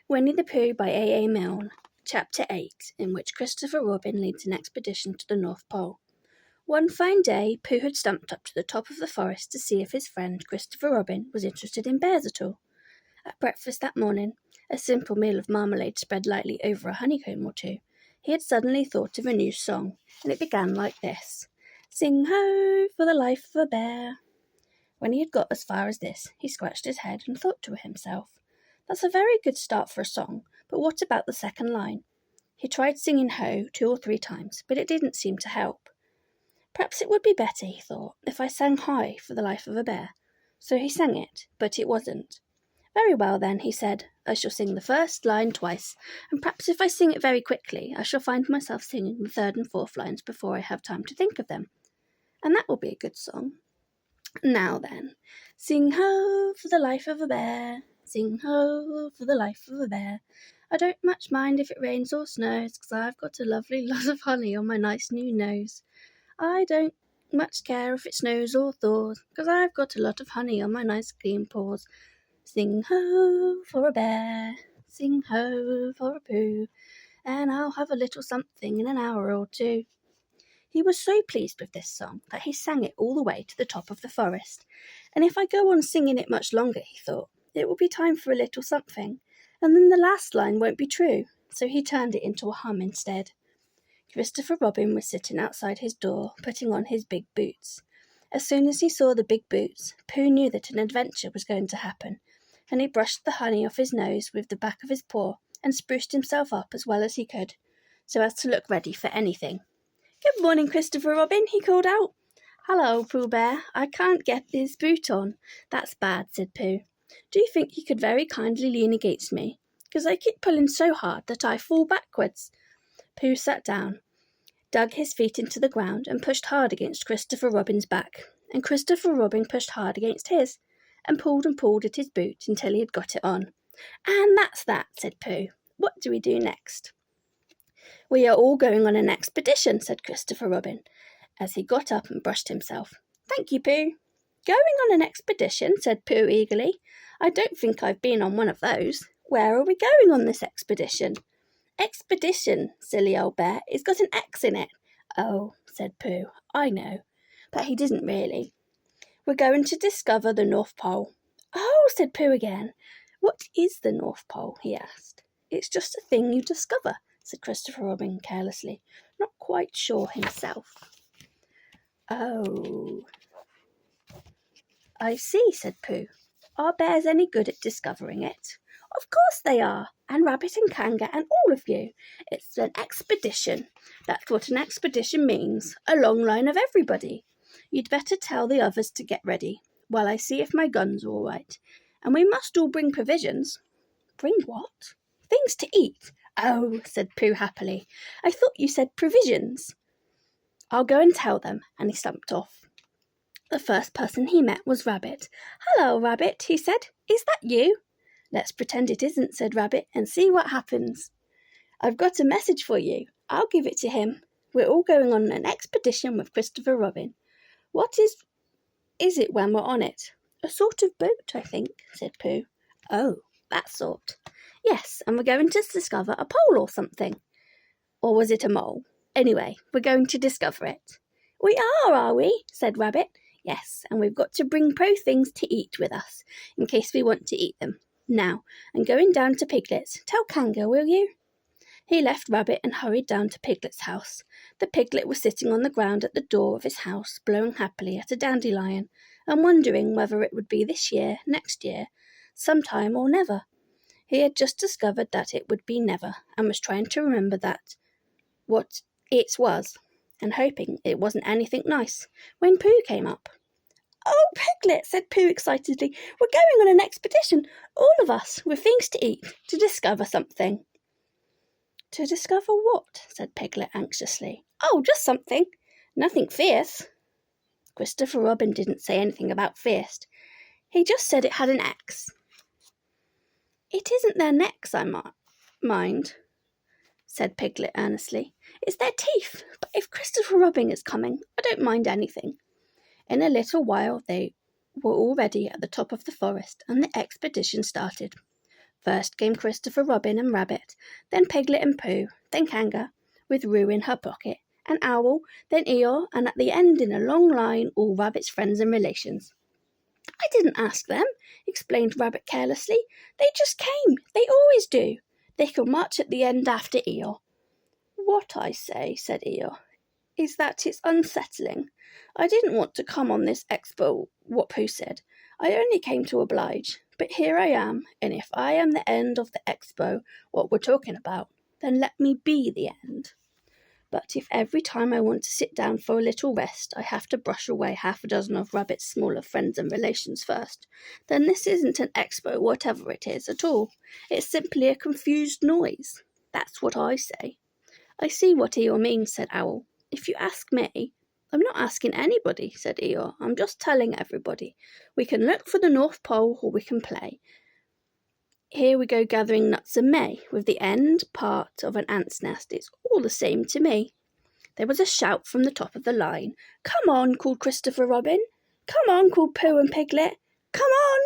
Winnie the Pooh by A A Milne, Chapter 8, in which Christopher Robin leads an expedition to the North Pole. One fine day, Pooh had stumped up to the top of the forest to see if his friend Christopher Robin was interested in bears at all. At breakfast that morning, a simple meal of marmalade spread lightly over a honeycomb or two, he had suddenly thought of a new song, and it began like this: "Sing ho, for the life of a bear." When he had got as far as this, he scratched his head and thought to himself, "That's a very good start for a song, but what about the second line?" He tried singing ho 2 or 3 times, but it didn't seem to help. Perhaps it would be better, he thought, if I sang high for the life of a bear. So he sang it, but it wasn't. "Very well then," he said, "I shall sing the first line twice, and perhaps if I sing it very quickly, I shall find myself singing the 3rd and 4th lines before I have time to think of them. And that will be a good song. Now then, sing ho for the life of a bear, sing ho for the life of a bear. I don't much mind if it rains or snows, 'cause I've got a lovely lot of honey on my nice new nose. I don't much care if it snows or thaws, 'cause I've got a lot of honey on my nice clean paws. Sing ho for a bear, sing ho for a Pooh, and I'll have a little something in an hour or two." He was so pleased with this song that he sang it all the way to the top of the forest. And if I go on singing it much longer, he thought, it will be time for a little something, and then the last line won't be true. So he turned it into a hum instead. Christopher Robin was sitting outside his door, putting on his big boots. As soon as he saw the big boots, Pooh knew that an adventure was going to happen, and he brushed the honey off his nose with the back of his paw and spruced himself up as well as he could, so as to look ready for anything. "Good morning, Christopher Robin," he called out. "Hello, Pooh Bear. I can't get this boot on." "That's bad," said Pooh. "Do you think you could very kindly lean against me? 'Cause I keep pulling so hard that I fall backwards." Pooh sat down, dug his feet into the ground, and pushed hard against Christopher Robin's back. And Christopher Robin pushed hard against his, and pulled at his boot until he had got it on. "And that's that," said Pooh. "What do we do next?" "We are all going on an expedition," said Christopher Robin, as he got up and brushed himself. "Thank you, Pooh." "Going on an expedition?" said Pooh eagerly. "I don't think I've been on one of those. Where are we going on this expedition?" "Expedition, silly old bear, it's got an X in it." "Oh," said Pooh, "I know." But he didn't really. "We're going to discover the North Pole." "Oh," said Pooh again. "What is the North Pole?" he asked. "It's just a thing you discover," said Christopher Robin carelessly, not quite sure himself. "Oh, I see," said Pooh. "Are bears any good at discovering it?" "Of course they are, and Rabbit and Kangaroo and all of you. It's an expedition. That's what an expedition means, a long line of everybody. You'd better tell the others to get ready, while I see if my gun's all right. And we must all bring provisions." "Bring what?" "Things to eat." "Oh," said Pooh happily. "I thought you said provisions." "I'll go and tell them," and he stumped off. The first person he met was Rabbit. "Hello, Rabbit," he said. "Is that you?" "Let's pretend it isn't," said Rabbit, "and see what happens. I've got a message for you. I'll give it to him. We're all going on an expedition with Christopher Robin." "What is it when we're on it?" "A sort of boat, I think," said Pooh. "Oh, that sort." "Yes, and we're going to discover a pole or something." Or was it a mole? Anyway, we're going to discover it. "We are we?" said Rabbit. "Yes, and we've got to bring things to eat with us, in case we want to eat them. Now, I'm going down to Piglet's. Tell Kangaroo, will you?" He left Rabbit and hurried down to Piglet's house. The Piglet was sitting on the ground at the door of his house, blowing happily at a dandelion, and wondering whether it would be this year, next year, sometime or never. He had just discovered that it would be never, and was trying to remember what it was, and hoping it wasn't anything nice, when Pooh came up. "Oh, Piglet," said Pooh excitedly, "we're going on an expedition, all of us, with things to eat, to discover something." "To discover what?" said Piglet anxiously. "Oh, just something. Nothing fierce." Christopher Robin didn't say anything about fierce. He just said it had an X. "It isn't their necks I mind," said Piglet earnestly. "It's their teeth. But if Christopher Robin is coming, I don't mind anything." In a little while they were all ready at the top of the forest, and the expedition started. First came Christopher Robin and Rabbit, then Piglet and Pooh, then Kanga, with Roo in her pocket, and Owl, then Eeyore, and at the end in a long line all Rabbit's friends and relations. "I didn't ask them," explained Rabbit carelessly. "They just came. They always do. They can march at the end after Eeyore." "What I say," said Eeyore, "is that it's unsettling. I didn't want to come on this expo, what Pooh said. I only came to oblige. But here I am, and if I am the end of the expo, what we're talking about, then let me be the end. But if every time I want to sit down for a little rest, I have to brush away half a dozen of Rabbit's smaller friends and relations first, then this isn't an expo, whatever it is, at all. It's simply a confused noise. That's what I say." "I see what Eeyore means," said Owl. "If you ask me—" "I'm not asking anybody," said Eeyore. "I'm just telling everybody. We can look for the North Pole or we can play. Here we go gathering nuts in May, with the end part of an ant's nest. It's all the same to me." There was a shout from the top of the line. "Come on," called Christopher Robin. "Come on," called Pooh and Piglet. "Come on,"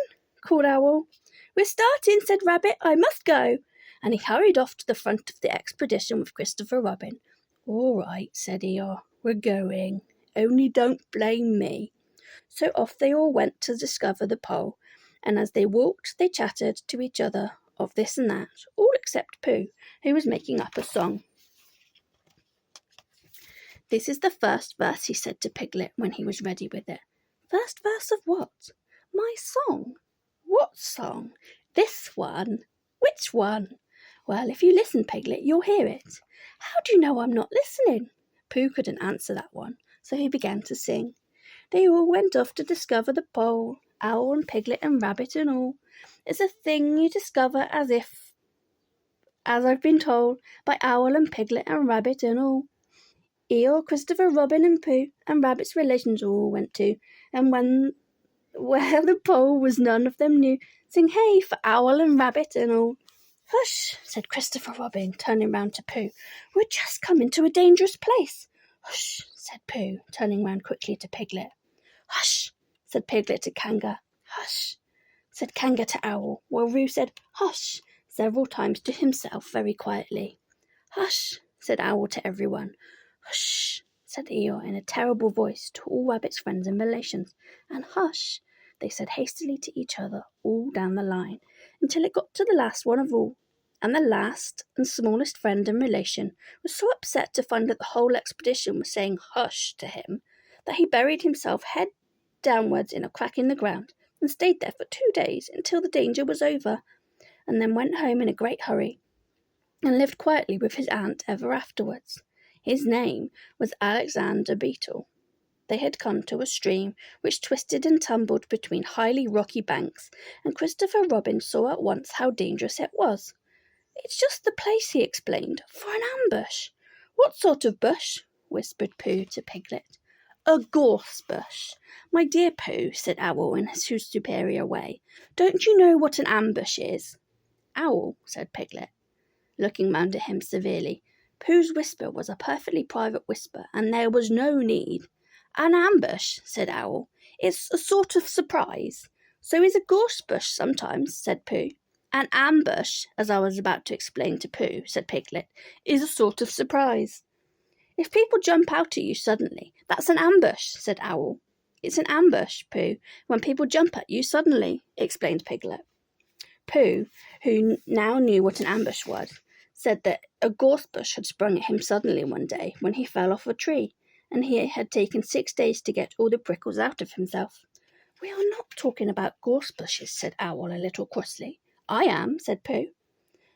called Owl. "We're starting," said Rabbit. "I must go." And he hurried off to the front of the expedition with Christopher Robin. "All right," said Eeyore. "We're going. Only don't blame me." So off they all went to discover the pole, and as they walked they chattered to each other of this and that, all except Pooh, who was making up a song. "This is the first verse," he said to Piglet when he was ready with it. "First verse of what?" "My song." "What song?" "This one." "Which one?" "Well, if you listen, Piglet, you'll hear it." "How do you know I'm not listening?" Pooh couldn't answer that one, so he began to sing. They all went off to discover the pole, Owl and Piglet and Rabbit and all. It's a thing you discover as I've been told, by Owl and Piglet and Rabbit and all. Eeyore, Christopher Robin and Pooh and Rabbit's relations all went to, and where the pole was none of them knew. Sing hey for Owl and Rabbit and all. "Hush," said Christopher Robin, turning round to Pooh. "We're just coming to a dangerous place." "Hush," said Pooh, turning round quickly to Piglet. "Hush," said Piglet to Kanga. "Hush," said Kanga to Owl, while Roo said "hush" several times to himself very quietly. "Hush," said Owl to everyone. "Hush," said Eeyore in a terrible voice to all Rabbit's friends and relations, and "hush," they said hastily to each other all down the line, until it got to the last one of all. And the last and smallest friend and relation was so upset to find that the whole expedition was saying "hush" to him, that he buried himself head downwards in a crack in the ground, and stayed there for 2 days until the danger was over, and then went home in a great hurry, and lived quietly with his aunt ever afterwards. His name was Alexander Beetle. They had come to a stream which twisted and tumbled between highly rocky banks, and Christopher Robin saw at once how dangerous it was. "It's just the place," he explained, "for an ambush." "What sort of bush?" whispered Pooh to Piglet. "A gorse bush." "My dear Pooh," said Owl in his superior way, "don't you know what an ambush is?" "Owl," said Piglet, looking round at him severely. Pooh's whisper was a perfectly private whisper, and there was no need. "An ambush," said Owl. "It's a sort of surprise." "So is a gorse bush sometimes," said Pooh. "An ambush, as I was about to explain to Pooh," said Piglet, "is a sort of surprise. If people jump out at you suddenly, that's an ambush," said Owl. "It's an ambush, Pooh, when people jump at you suddenly," explained Piglet. Pooh, who now knew what an ambush was, said that a gorse bush had sprung at him suddenly one day when he fell off a tree, and he had taken 6 days to get all the prickles out of himself. "We are not talking about gorse bushes," said Owl a little crossly. "I am," said Pooh.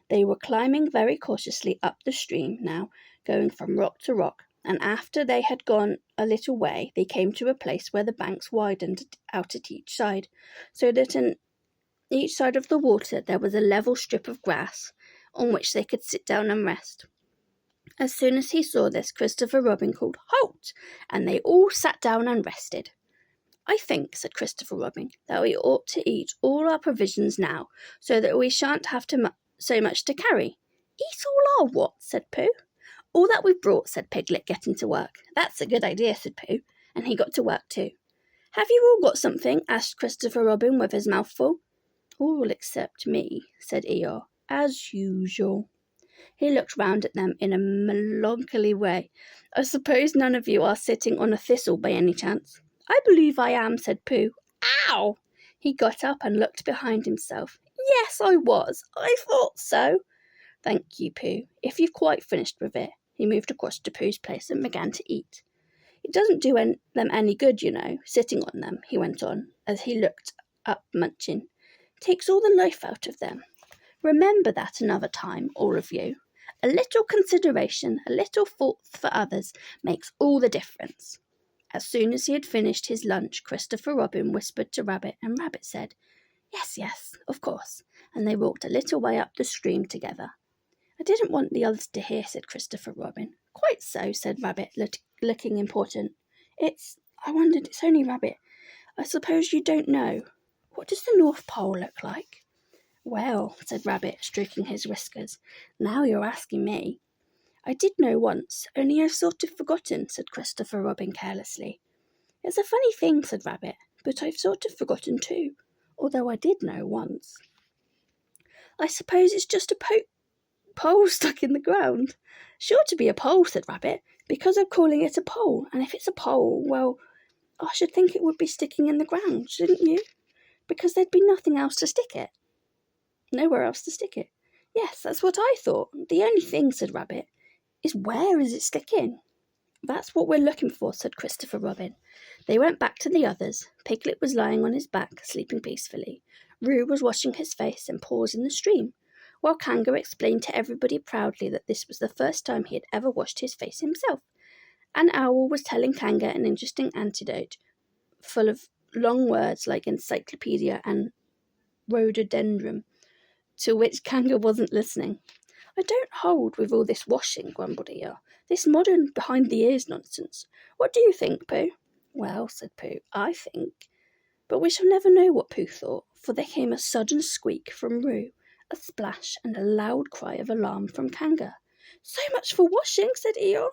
They were climbing very cautiously up the stream now, going from rock to rock, and after they had gone a little way they came to a place where the banks widened out at each side, so that on each side of the water there was a level strip of grass on which they could sit down and rest. As soon as he saw this, Christopher Robin called "Halt!" and they all sat down and rested. "I think," said Christopher Robin, "that we ought to eat all our provisions now, so that we shan't have so much to carry." "Eat all our what?" said Pooh. "All that we've brought," said Piglet, getting to work. "That's a good idea," said Pooh, and he got to work too. "Have you all got something?" asked Christopher Robin with his mouth full. All except me, said Eeyore, as usual. He looked round at them in a melancholy way. I suppose none of you are sitting on a thistle by any chance? I believe I am, said Pooh. Ow! He got up and looked behind himself. Yes, I was. I thought so. Thank you, Pooh. If you've quite finished with it. He moved across to Pooh's place and began to eat. It doesn't do them any good, you know, sitting on them, he went on, as he looked up munching. Takes all the life out of them. Remember that another time, all of you. A little consideration, a little thought for others makes all the difference. As soon as he had finished his lunch, Christopher Robin whispered to Rabbit, and Rabbit said, Yes, yes, of course, and they walked a little way up the stream together. I didn't want the others to hear, said Christopher Robin. Quite so, said Rabbit, looking important. I wondered, it's only Rabbit. I suppose you don't know. What does the North Pole look like? Well, said Rabbit, stroking his whiskers, now you're asking me. I did know once, only I've sort of forgotten, said Christopher Robin carelessly. It's a funny thing, said Rabbit, but I've sort of forgotten too, although I did know once. I suppose it's just a pole stuck in the ground. Sure to be a pole, said Rabbit, because I'm calling it a pole, and if it's a pole, well, I should think it would be sticking in the ground, shouldn't you? Because there'd be nothing else to stick it. Nowhere else to stick it. Yes, that's what I thought. The only thing, said Rabbit, is where is it sticking? That's what we're looking for, said Christopher Robin. They went back to the others. Piglet was lying on his back, sleeping peacefully. Roo was washing his face and paws in the stream, while Kanga explained to everybody proudly that this was the first time he had ever washed his face himself. And Owl was telling Kanga an interesting anecdote, full of long words like encyclopedia and rhododendron, to which Kanga wasn't listening. I don't hold with all this washing, grumbled Eeyore. This modern behind-the-ears nonsense. What do you think, Pooh? Well, said Pooh, I think. But we shall never know what Pooh thought, for there came a sudden squeak from Roo, a splash, and a loud cry of alarm from Kanga. So much for washing, said Eeyore.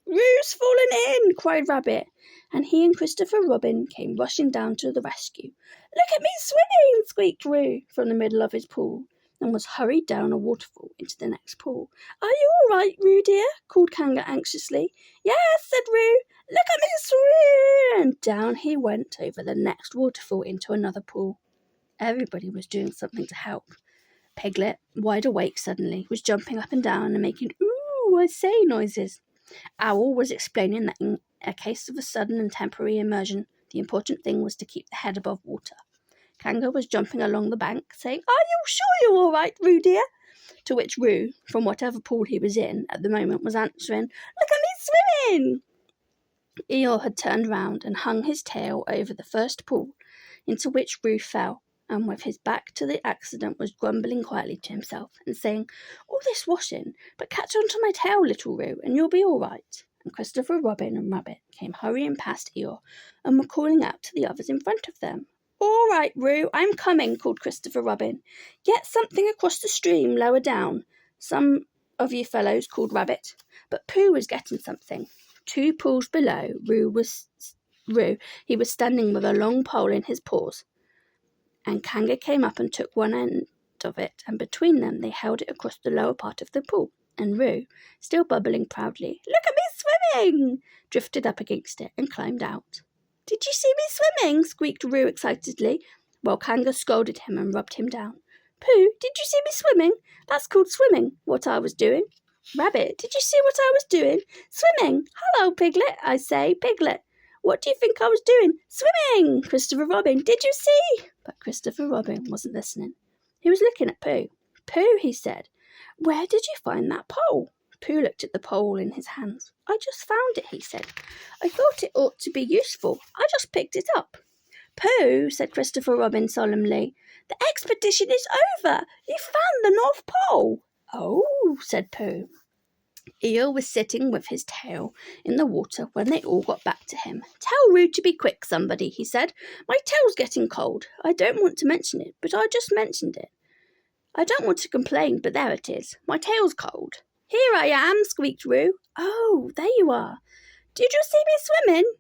Roo's fallen in, cried Rabbit, and he and Christopher Robin came rushing down to the rescue. Look at me swimming, squeaked Roo from the middle of his pool, and was hurried down a waterfall into the next pool. Are you all right, Roo dear? Called Kanga anxiously. Yes, said Roo. Look at me swim! And down he went over the next waterfall into another pool. Everybody was doing something to help. Piglet, wide awake suddenly, was jumping up and down and making ooh, I say noises. Owl was explaining that in a case of a sudden and temporary immersion, the important thing was to keep the head above water. Kanga was jumping along the bank, saying, Are you sure you're all right, Roo dear? To which Roo, from whatever pool he was in at the moment, was answering, Look at me swimming! Eeyore had turned round and hung his tail over the first pool, into which Roo fell, and with his back to the accident was grumbling quietly to himself and saying, All this washing, but catch on to my tail, little Roo, and you'll be all right. And Christopher Robin and Rabbit came hurrying past Eeyore and were calling out to the others in front of them. All right, Roo, I'm coming, called Christopher Robin. Get something across the stream lower down. Some of you fellows called Rabbit, but Pooh was getting something. 2 pools below, he was standing with a long pole in his paws, and Kanga came up and took one end of it, and between them they held it across the lower part of the pool, and Roo, still bubbling proudly, Look at me swimming, drifted up against it and climbed out. Did you see me swimming? Squeaked Roo excitedly, while Kanga scolded him and rubbed him down. Pooh, did you see me swimming? That's called swimming, what I was doing. Rabbit, did you see what I was doing? Swimming. Hello, Piglet, I say, Piglet. What do you think I was doing? Swimming! Christopher Robin, did you see? But Christopher Robin wasn't listening. He was looking at Pooh. Pooh, he said, where did you find that pole? Pooh looked at the pole in his hands. I just found it, he said. I thought it ought to be useful. I just picked it up. Pooh, said Christopher Robin solemnly, the expedition is over. You found the North Pole. Oh, said Pooh. Eeyore was sitting with his tail in the water when they all got back to him. Tell Roo to be quick, somebody, he said. My tail's getting cold. I don't want to mention it, but I just mentioned it. I don't want to complain, but there it is. My tail's cold. Here I am, squeaked Roo. Oh, there you are. Did you see me swimming?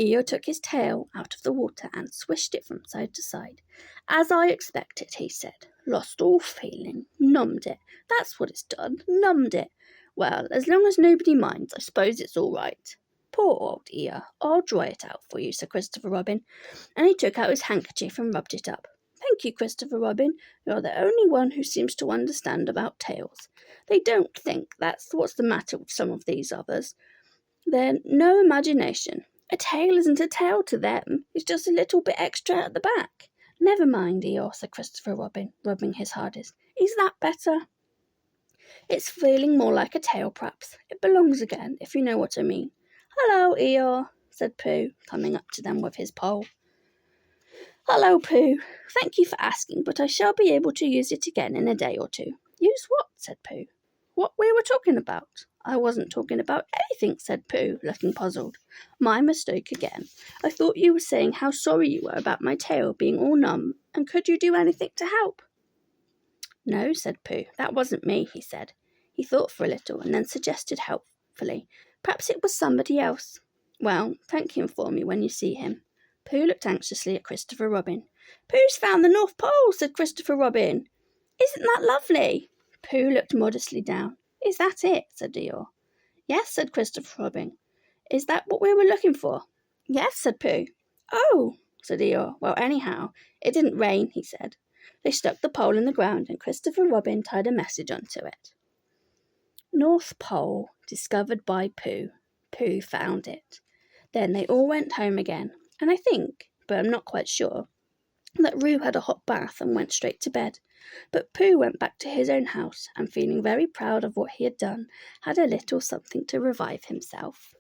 Eeyore took his tail out of the water and swished it from side to side. "As I expected," he said. "Lost all feeling. Numbed it. That's what it's done. Numbed it. Well, as long as nobody minds, I suppose it's all right." "Poor old Eeyore. I'll dry it out for you," said Christopher Robin, and he took out his handkerchief and rubbed it up. "Thank you, Christopher Robin. You're the only one who seems to understand about tails. They don't think, that's what's the matter with some of these others. They're no imagination. A tail isn't a tail to them. It's just a little bit extra at the back." "Never mind, Eeyore," said Christopher Robin, rubbing his hardest. "Is that better?" "It's feeling more like a tail, perhaps. It belongs again, if you know what I mean." "Hello, Eeyore," said Pooh, coming up to them with his pole. "Hello, Pooh. Thank you for asking, but I shall be able to use it again in a day or two." "Use what?" said Pooh. "What we were talking about." "I wasn't talking about anything," said Pooh, looking puzzled. "My mistake again. I thought you were saying how sorry you were about my tail being all numb, and could you do anything to help?" "No," said Pooh, "that wasn't me," he said. He thought for a little, and then suggested helpfully, "Perhaps it was somebody else." "Well, thank him for me when you see him." Pooh looked anxiously at Christopher Robin. "Pooh's found the North Pole," said Christopher Robin. "Isn't that lovely?" Pooh looked modestly down. "Is that it?" said Eeyore. "Yes," said Christopher Robin. "Is that what we were looking for?" "Yes," said Pooh. "Oh," said Eeyore. "Well, anyhow, it didn't rain," he said. They stuck the pole in the ground, and Christopher Robin tied a message onto it. "North Pole, discovered by Pooh. Pooh found it." Then they all went home again, and I think, but I'm not quite sure, that Roo had a hot bath and went straight to bed. But Pooh went back to his own house, and feeling very proud of what he had done, had a little something to revive himself.